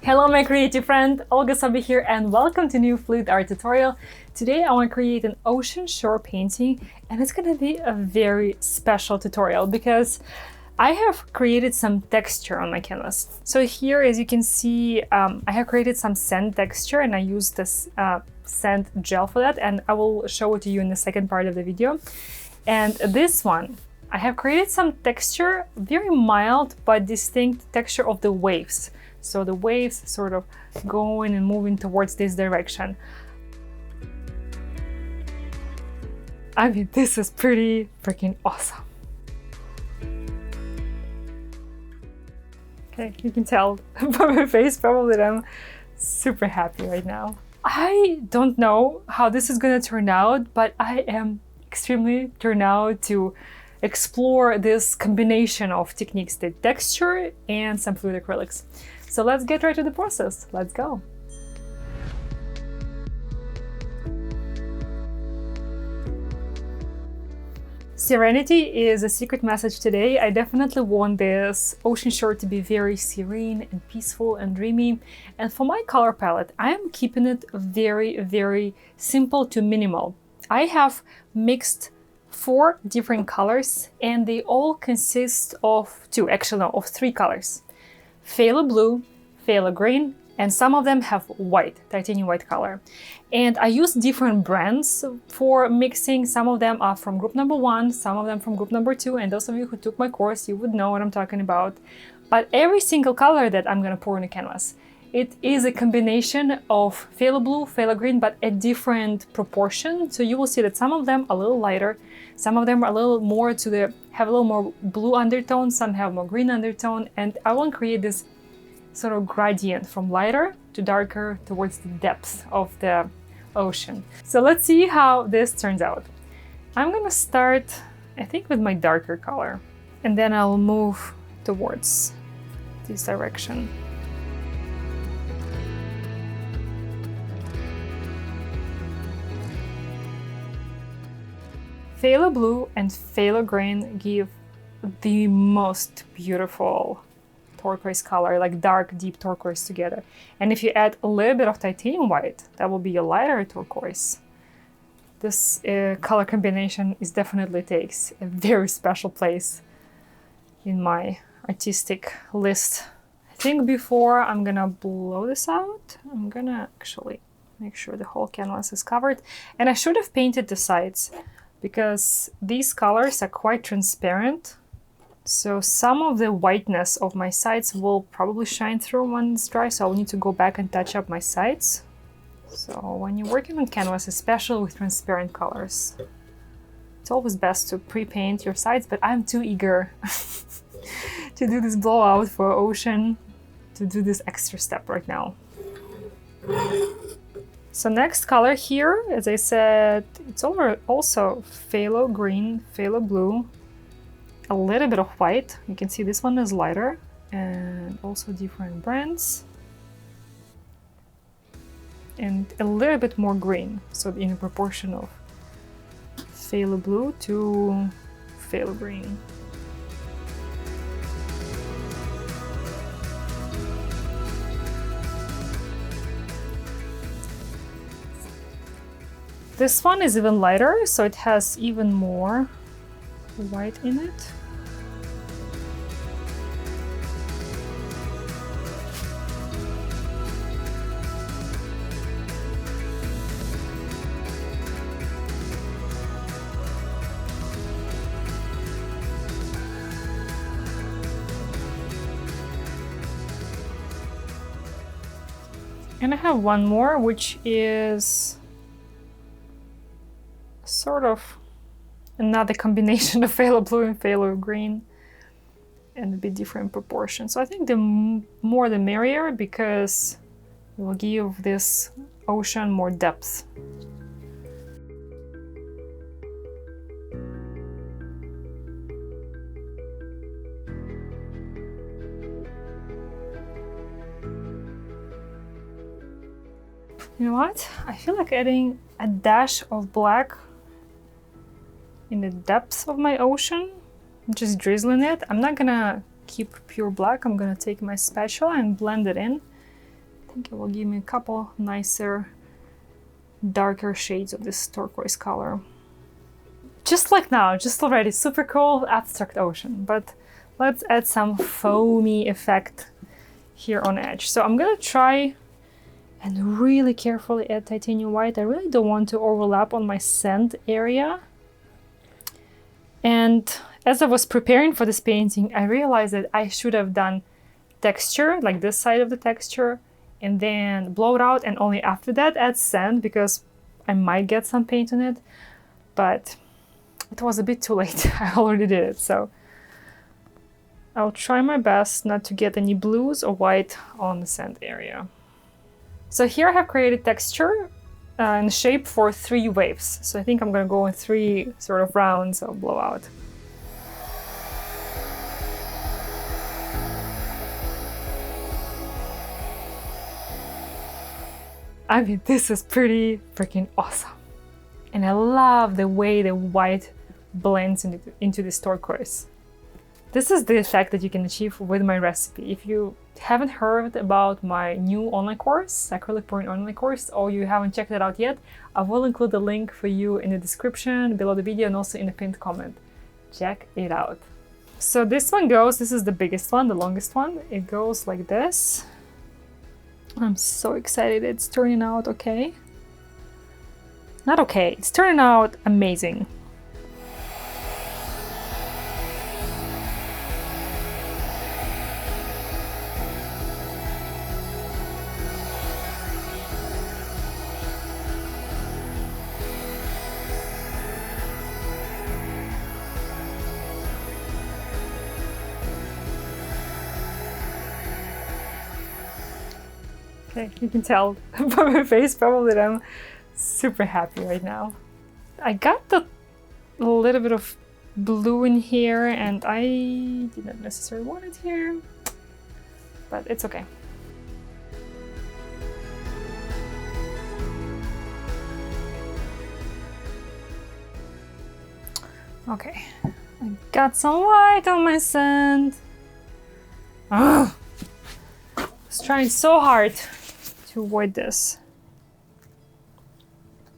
Hello my creative friend, Olga Sobi here and welcome to new fluid art tutorial. Today I want to create an ocean shore painting and it's going to be a very special tutorial because I have created some texture on my canvas. So here, as you can see, I have created some sand texture and I use this sand gel for that, and I will show it to you in the second part of the video. And this one, I have created some texture, very mild but distinct texture of the waves. So the waves sort of going and moving towards this direction. I mean, this is pretty freaking awesome. Okay, you can tell by my face probably that I'm super happy right now. I don't know how this is gonna turn out, but I am extremely turned out to explore this combination of techniques, the texture and some fluid acrylics. So let's get right to the process. Let's go. Serenity is a secret message today. I definitely want this ocean shore to be very serene and peaceful and dreamy. And for my color palette, I am keeping it very, very simple to minimal. I have mixed 4 different colors and they all consist of three colors. Phthalo blue, phthalo green, and some of them have white, titanium white color. And I use different brands for mixing. Some of them are from group number 1, some of them from group number 2, and those of you who took my course, you would know what I'm talking about. But every single color that I'm gonna pour on a canvas, it is a combination of phthalo blue, phthalo green, but a different proportion. So you will see that some of them are a little lighter, some of them are a little more have a little more blue undertone, some have more green undertone, and I want to create this sort of gradient from lighter to darker towards the depth of the ocean. So let's see how this turns out. I'm gonna start, I think, with my darker color, and then I'll move towards this direction. Phthalo blue and phthalo green give the most beautiful turquoise color, like dark, deep turquoise together. And if you add a little bit of titanium white, that will be a lighter turquoise. This color combination definitely takes a very special place in my artistic list. I think before I'm gonna blow this out, I'm gonna actually make sure the whole canvas is covered. And I should have painted the sides because these colors are quite transparent. So some of the whiteness of my sides will probably shine through when it's dry, so I'll need to go back and touch up my sides. So when you're working on canvas, especially with transparent colors, it's always best to pre-paint your sides, but I'm too eager to do this blowout for ocean, to do this extra step right now. So next color here, as I said, it's also phthalo green, phthalo blue, a little bit of white. You can see this one is lighter, and also different brands, and a little bit more green, so in a proportion of phthalo blue to phthalo green. This one is even lighter, so it has even more white in it. And I have one more, which is sort of another combination of phthalo blue and phthalo green, and a bit different proportion. So I think the more the merrier, because it will give this ocean more depth. You know what? I feel like adding a dash of black in the depths of my ocean, just drizzling it. I'm not gonna keep pure black. I'm gonna take my spatula and blend it in think it will give me a couple nicer, darker shades of this turquoise color. Just like now, just already super cool abstract ocean, but let's add some foamy effect here on edge. So I'm gonna try and really carefully add titanium white. I really don't want to overlap on my sand area. And as I was preparing for this painting, I realized that I should have done texture, like this side of the texture, and then blow it out, and only after that add sand, because I might get some paint on it. But it was a bit too late. I already did it, so I'll try my best not to get any blues or white on the sand area. So here I have created texture and shape for 3 waves. So I think I'm gonna go in 3 sort of rounds of blowout. I mean, this is pretty freaking awesome. And I love the way the white blends into this turquoise. This is the effect that you can achieve with my recipe. If you haven't heard about my new online course, acrylic pouring online course, or you haven't checked it out yet, I will include the link for you in the description below the video and also in the pinned comment. Check it out. So this one goes, this is the biggest one, the longest one. It goes like this. I'm so excited it's turning out okay. Not okay, it's turning out amazing. Okay, you can tell by my face probably that I'm super happy right now. I got a little bit of blue in here and I did not necessarily want it here, but it's okay. Okay, I got some white on my sand. Ugh. I was trying so hard to avoid this.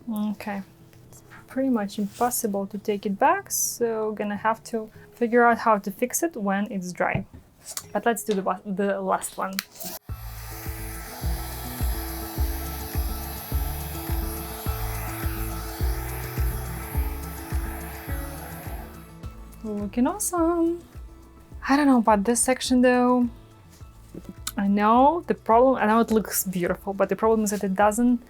Okay, it's pretty much impossible to take it back, so gonna have to figure out how to fix it when it's dry. But let's do the last one. Looking awesome. I don't know about this section though. I know it looks beautiful, but the problem is that it doesn't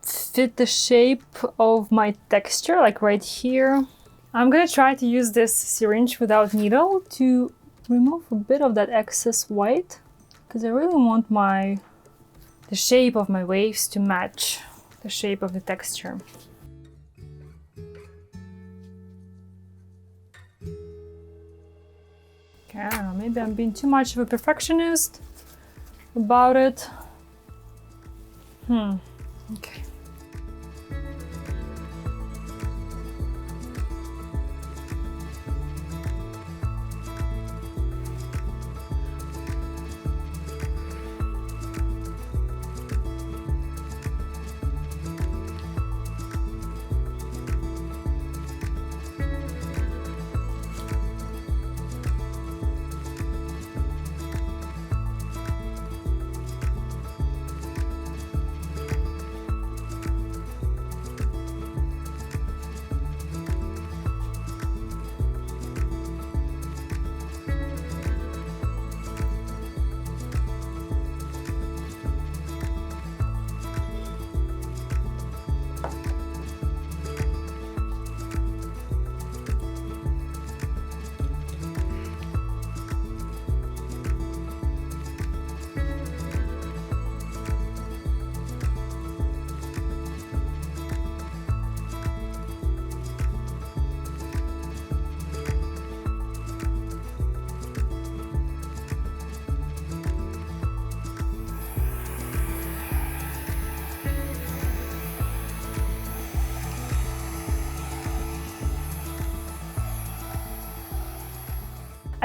fit the shape of my texture, like right here. I'm gonna try to use this syringe without needle to remove a bit of that excess white, because I really want the shape of my waves to match the shape of the texture. Okay, I don't know, maybe I'm being too much of a perfectionist about it. Okay.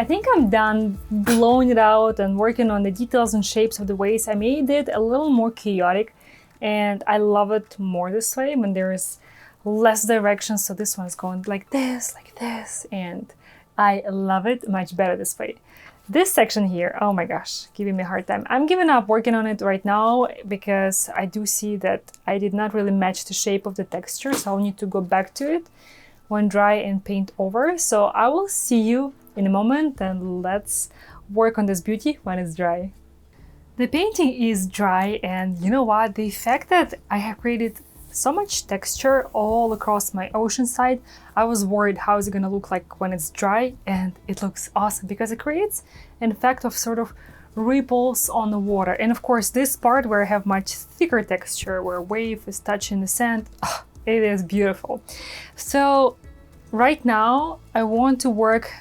I think I'm done blowing it out and working on the details and shapes of the waves. I made it a little more chaotic, and I love it more this way when there is less direction. So this one is going like this, and I love it much better this way. This section here, oh my gosh, giving me a hard time. I'm giving up working on it right now because I do see that I did not really match the shape of the texture, so I'll need to go back to it when dry and paint over. So I will see you in a moment, and let's work on this beauty when it's dry. The painting is dry, and you know what? The fact that I have created so much texture all across my ocean side, I was worried how is it gonna look like when it's dry, and it looks awesome because it creates an effect of sort of ripples on the water. And of course this part where I have much thicker texture, where wave is touching the sand, it is beautiful. So right now I want to work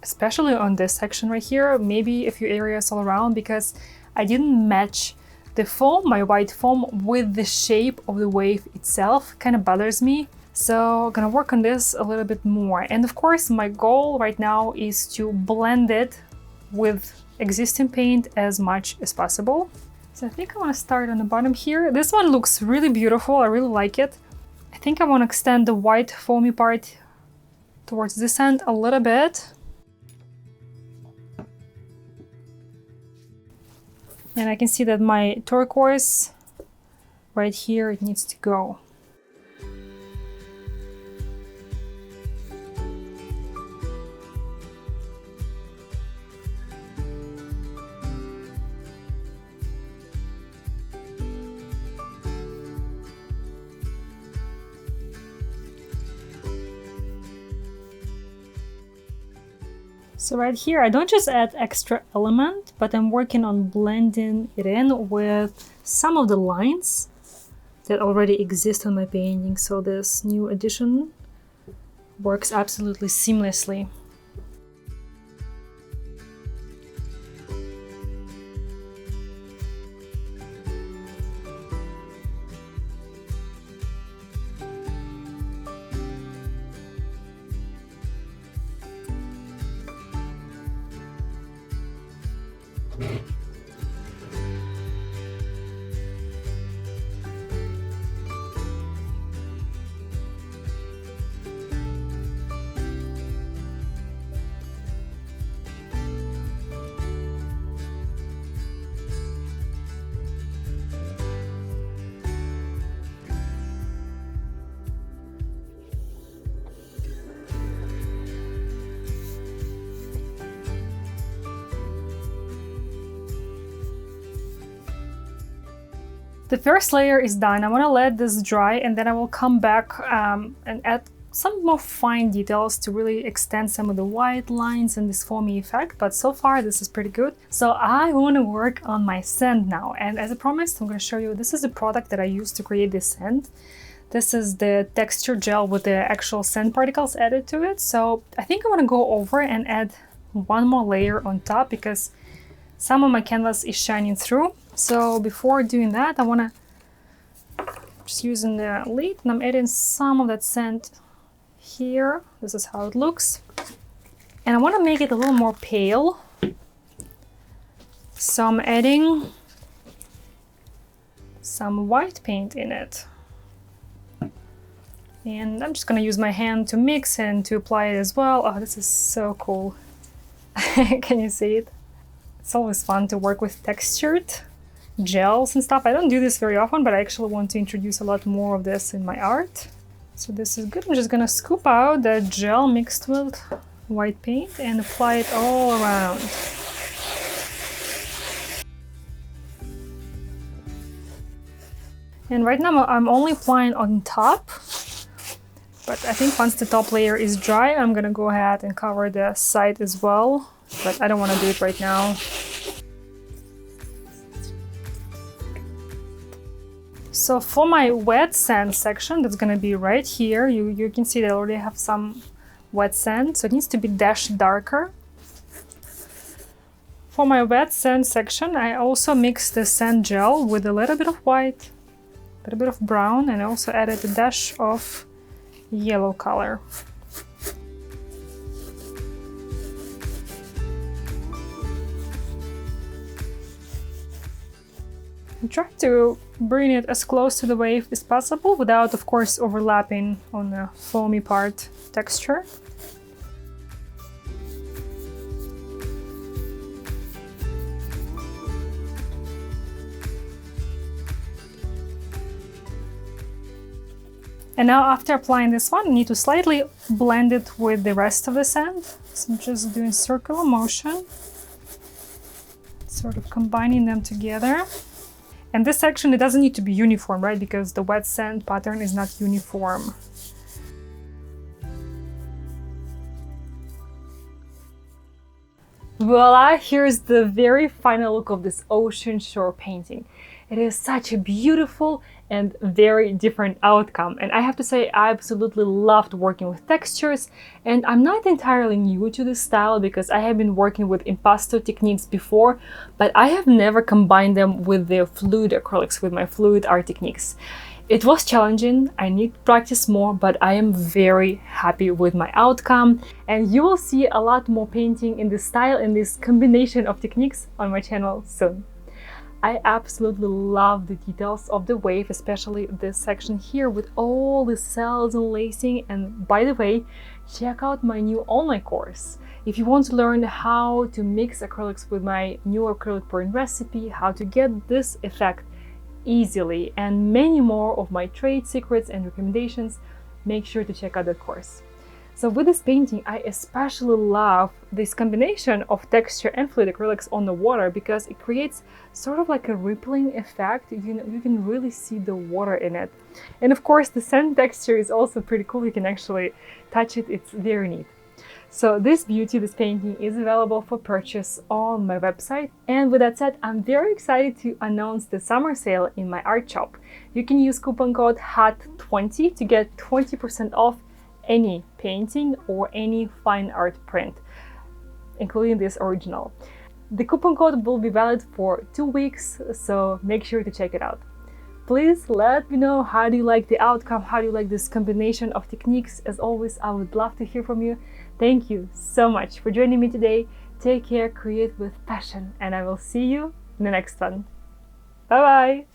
especially on this section right here, maybe a few areas all around, because I didn't match the foam, my white foam, with the shape of the wave itself. Kind of bothers me. So I'm gonna work on this a little bit more. And of course, my goal right now is to blend it with existing paint as much as possible. So I think I want to start on the bottom here. This one looks really beautiful. I really like it. I think I want to extend the white foamy part towards this end a little bit. And I can see that my turquoise right here, it needs to go. So right here, I don't just add extra element, but I'm working on blending it in with some of the lines that already exist on my painting. So this new addition works absolutely seamlessly. The first layer is done. I want to let this dry, and then I will come back and add some more fine details to really extend some of the white lines and this foamy effect. But so far this is pretty good. So I want to work on my sand now, and as I promised, I'm going to show you, this is a product that I used to create this sand. This is the texture gel with the actual sand particles added to it. So I think I want to go over and add one more layer on top because some of my canvas is shining through. So before doing that, I want to just using the lid, and I'm adding some of that sand here. This is how it looks. And I want to make it a little more pale. So I'm adding some white paint in it. And I'm just going to use my hand to mix and to apply it as well. Oh, this is so cool. Can you see it? It's always fun to work with textured gels and stuff. I don't do this very often, but I actually want to introduce a lot more of this in my art. So this is good. I'm just gonna scoop out the gel mixed with white paint and apply it all around. And right now I'm only applying on top, but I think once the top layer is dry, I'm gonna go ahead and cover the side as well, but I don't want to do it right now. So for my wet sand section, that's gonna be right here. You can see that I already have some wet sand, so it needs to be dashed darker. For my wet sand section, I also mixed the sand gel with a little bit of white, a little bit of brown, and I also added a dash of yellow color. Try to bring it as close to the wave as possible without, of course, overlapping on the foamy part texture. And now after applying this one, I need to slightly blend it with the rest of the sand. So I'm just doing circular motion, sort of combining them together. And this section, it doesn't need to be uniform, right? Because the wet sand pattern is not uniform. Voila, here's the very final look of this ocean shore painting. It is such a beautiful and very different outcome. And I have to say, I absolutely loved working with textures. And I'm not entirely new to this style because I have been working with impasto techniques before, but I have never combined them with the fluid acrylics, with my fluid art techniques. It was challenging, I need to practice more, but I am very happy with my outcome. And you will see a lot more painting in this style and this combination of techniques on my channel soon. I absolutely love the details of the wave, especially this section here with all the cells and lacing. And by the way, check out my new online course. If you want to learn how to mix acrylics with my new acrylic pouring recipe, how to get this effect easily, and many more of my trade secrets and recommendations, make sure to check out that course. So with this painting, I especially love this combination of texture and fluid acrylics on the water because it creates sort of like a rippling effect. You can really see the water in it. And of course, the sand texture is also pretty cool. You can actually touch it. It's very neat. So this beauty, this painting is available for purchase on my website. And with that said, I'm very excited to announce the summer sale in my art shop. You can use coupon code HAT20 to get 20% off any painting or any fine art print, including this original. The coupon code will be valid for 2 weeks, so make sure to check it out. Please let me know, how do you like the outcome? How do you like this combination of techniques? As always, I would love to hear from you. Thank you so much for joining me today. Take care, create with passion, and I will see you in the next one. Bye bye!